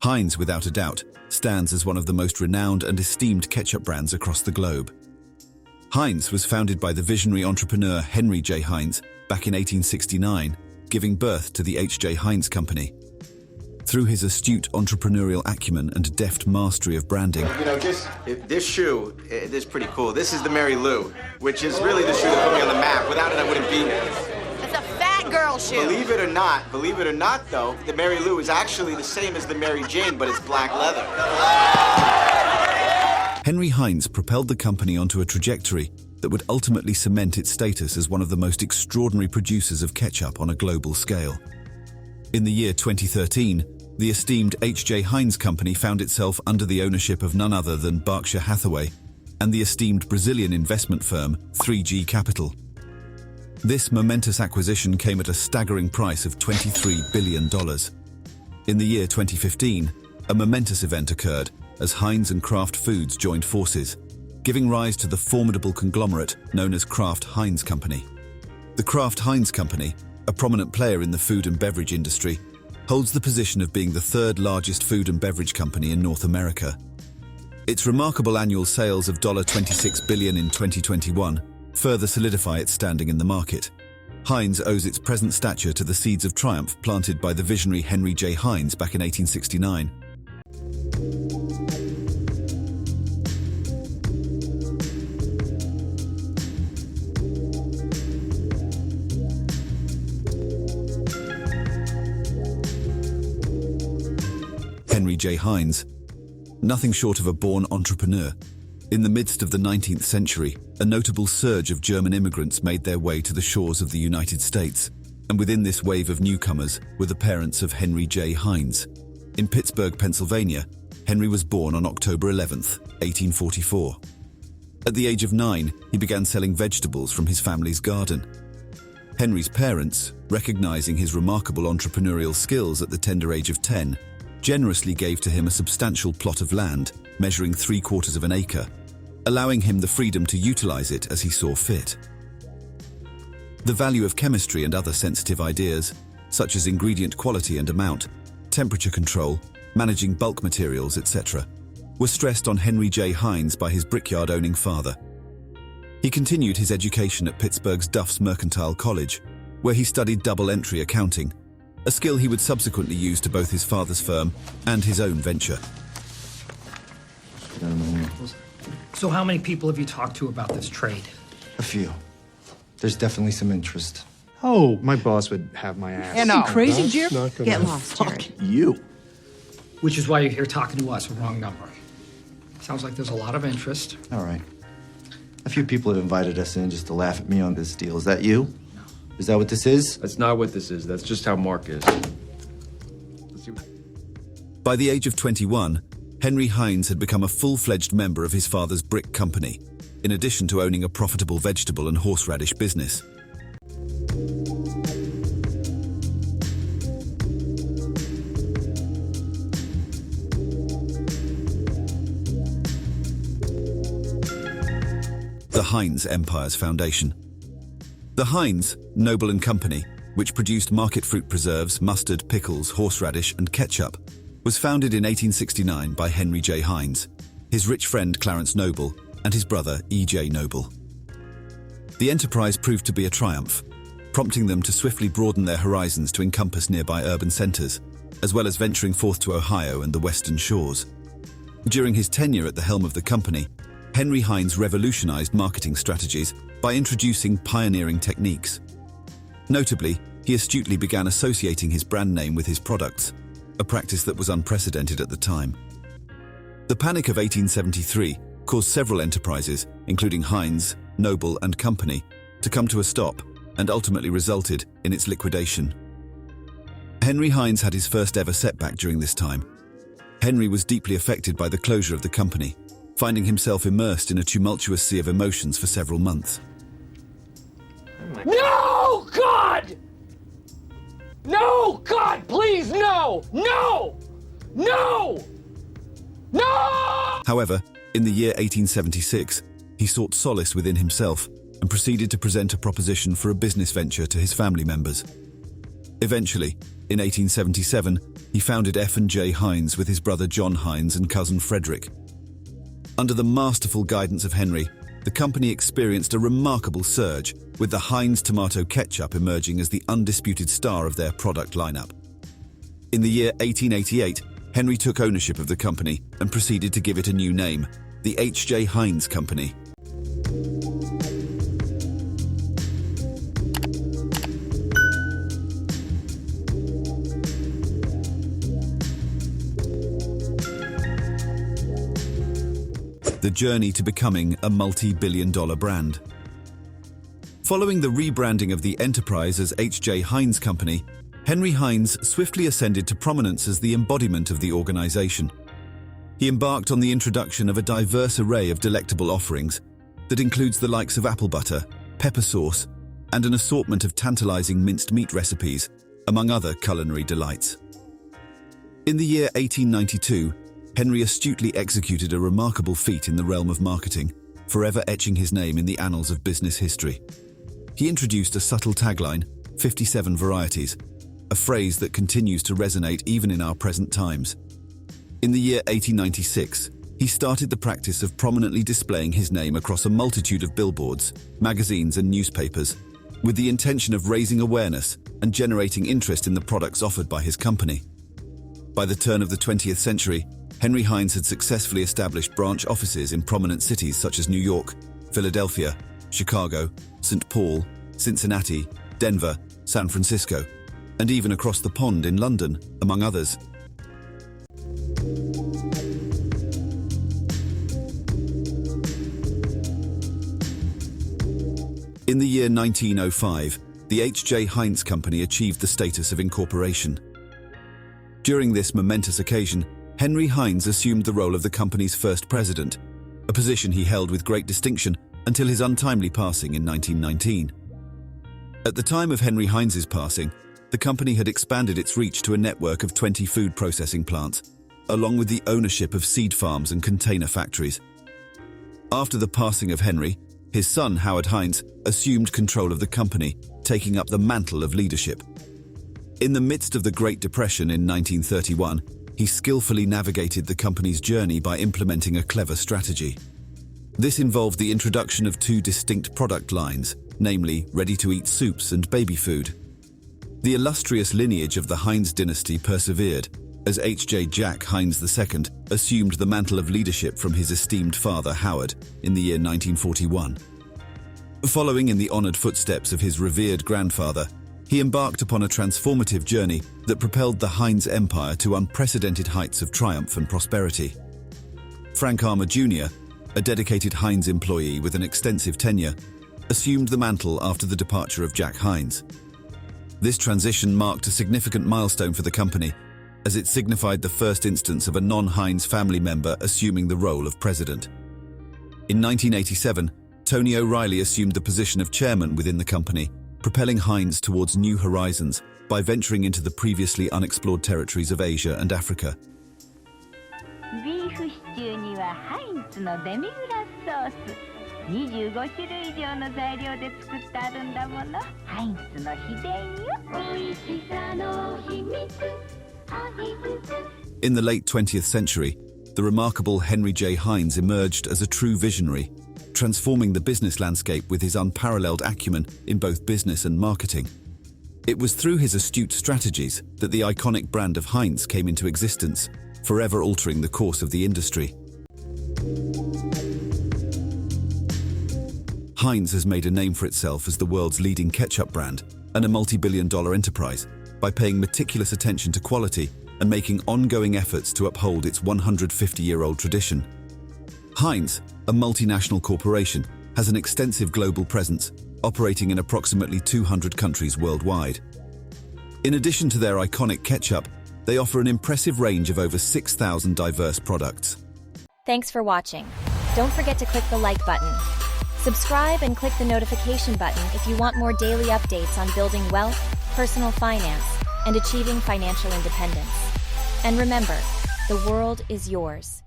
Heinz, without a doubt, stands as one of the most renowned and esteemed ketchup brands across the globe. Heinz was founded by the visionary entrepreneur Henry J. Heinz back in 1869, giving birth to the H.J. Heinz Company. Through his astute entrepreneurial acumen and deft mastery of branding, this shoe is pretty cool. This is the Mary Lou, which is really the shoe that put me on the map. Without it, I wouldn't be here. It's a fat girl shoe. Believe it or not, though, the Mary Lou is actually the same as the Mary Jane, but it's black leather. Henry Heinz propelled the company onto a trajectory that would ultimately cement its status as one of the most extraordinary producers of ketchup on a global scale. In the year 2013, the esteemed H.J. Heinz Company found itself under the ownership of none other than Berkshire Hathaway and the esteemed Brazilian investment firm 3G Capital. This momentous acquisition came at a staggering price of $23 billion. In the year 2015, a momentous event occurred as Heinz and Kraft Foods joined forces, giving rise to the formidable conglomerate known as Kraft Heinz Company. The Kraft Heinz Company, a prominent player in the food and beverage industry, holds the position of being the third largest food and beverage company in North America. Its remarkable annual sales of $26 billion in 2021 further solidify its standing in the market. Heinz owes its present stature to the seeds of triumph planted by the visionary Henry J. Heinz back in 1869. Henry J. Heinz, nothing short of a born entrepreneur. In the midst of the 19th century, a notable surge of German immigrants made their way to the shores of the United States, and within this wave of newcomers were the parents of Henry J. Heinz. In Pittsburgh, Pennsylvania, Henry was born on October 11, 1844. At the age of 9, he began selling vegetables from his family's garden. Henry's parents, recognizing his remarkable entrepreneurial skills at the tender age of 10, generously gave to him a substantial plot of land measuring 3/4 of an acre, allowing him the freedom to utilize it as he saw fit. The value of chemistry and other sensitive ideas, such as ingredient quality and amount, temperature control, managing bulk materials, etc., were stressed on Henry J. Heinz by his brickyard-owning father. He continued his education at Pittsburgh's Duff's Mercantile College, where he studied double-entry accounting, a skill he would subsequently use to both his father's firm and his own venture. So how many people have you talked to about this trade? A few. There's definitely some interest. Oh, my boss would have my ass. You know. You crazy, Jerry? Not gonna Get lost, Jerry. Fuck you. Which is why you're here talking to us, a wrong number. Sounds like there's a lot of interest. All right. A few people have invited us in just to laugh at me on this deal. Is that you? Is that what this is? That's not what this is. That's just how Mark is. By the age of 21, Henry Heinz had become a full-fledged member of his father's brick company, in addition to owning a profitable vegetable and horseradish business. The Heinz Empire's foundation. The Heinz, Noble & Company, which produced market fruit preserves, mustard, pickles, horseradish, and ketchup, was founded in 1869 by Henry J. Heinz, his rich friend Clarence Noble, and his brother E.J. Noble. The enterprise proved to be a triumph, prompting them to swiftly broaden their horizons to encompass nearby urban centers, as well as venturing forth to Ohio and the Western Shores. During his tenure at the helm of the company, Henry Heinz revolutionized marketing strategies by introducing pioneering techniques. Notably, he astutely began associating his brand name with his products, a practice that was unprecedented at the time. The Panic of 1873 caused several enterprises, including Heinz, Noble, and Company, to come to a stop and ultimately resulted in its liquidation. Henry Heinz had his first ever setback during this time. Henry was deeply affected by the closure of the company, finding himself immersed in a tumultuous sea of emotions for several months. No, God! No, God, please, no! No! No! No! However, in the year 1876, he sought solace within himself and proceeded to present a proposition for a business venture to his family members. Eventually, In 1877, he founded F&J Heinz with his brother John Heinz and cousin Frederick. Under the masterful guidance of Henry, the company experienced a remarkable surge, with the Heinz tomato ketchup emerging as the undisputed star of their product lineup. In the year 1888, Henry took ownership of the company and proceeded to give it a new name, the H.J. Heinz Company. The journey to becoming a multi-billion-dollar brand. Following the rebranding of the enterprise as H.J. Heinz Company, Henry Heinz swiftly ascended to prominence as the embodiment of the organization. He embarked on the introduction of a diverse array of delectable offerings that includes the likes of apple butter, pepper sauce, and an assortment of tantalizing minced meat recipes, among other culinary delights. In the year 1892, Henry astutely executed a remarkable feat in the realm of marketing, forever etching his name in the annals of business history. He introduced a subtle tagline, 57 varieties, a phrase that continues to resonate even in our present times. In the year 1896, he started the practice of prominently displaying his name across a multitude of billboards, magazines, and newspapers, with the intention of raising awareness and generating interest in the products offered by his company. By the turn of the 20th century, Henry Heinz had successfully established branch offices in prominent cities such as New York, Philadelphia, Chicago, St. Paul, Cincinnati, Denver, San Francisco, and even across the pond in London, among others. In the year 1905, the H.J. Heinz Company achieved the status of incorporation. During this momentous occasion, Henry Heinz assumed the role of the company's first president, a position he held with great distinction until his untimely passing in 1919. At the time of Henry Heinz's passing, the company had expanded its reach to a network of 20 food processing plants, along with the ownership of seed farms and container factories. After the passing of Henry, his son Howard Heinz assumed control of the company, taking up the mantle of leadership. In the midst of the Great Depression in 1931, he skillfully navigated the company's journey by implementing a clever strategy. This involved the introduction of two distinct product lines, namely ready-to-eat soups and baby food. The illustrious lineage of the Heinz dynasty persevered, as H.J. Jack Heinz II assumed the mantle of leadership from his esteemed father Howard in the year 1941. Following in the honored footsteps of his revered grandfather, he embarked upon a transformative journey that propelled the Heinz empire to unprecedented heights of triumph and prosperity. Frank Armour Jr., a dedicated Heinz employee with an extensive tenure, assumed the mantle after the departure of Jack Heinz. This transition marked a significant milestone for the company, as it signified the first instance of a non-Heinz family member assuming the role of president. In 1987, Tony O'Reilly assumed the position of chairman within the company, propelling Heinz towards new horizons by venturing into the previously unexplored territories of Asia and Africa. Beef stew にはハインツのデミグラスソース25種類以上の材料で作ってあるんだもの。ハインツの秘伝よ。美味しさの秘密。In the late 20th century, the remarkable Henry J. Heinz emerged as a true visionary, transforming the business landscape with his unparalleled acumen in both business and marketing. It was through his astute strategies that the iconic brand of Heinz came into existence, forever altering the course of the industry. Heinz has made a name for itself as the world's leading ketchup brand and a multi-billion-dollar enterprise by paying meticulous attention to quality and making ongoing efforts to uphold its 150-year-old tradition. Heinz, a multinational corporation, has an extensive global presence, operating in approximately 200 countries worldwide. In addition to their iconic ketchup, they offer an impressive range of over 6,000 diverse products. Thanks for watching. Don't forget to click the like button. Subscribe and click the notification button if you want more daily updates on building wealth, personal finance, and achieving financial independence. And remember, the world is yours.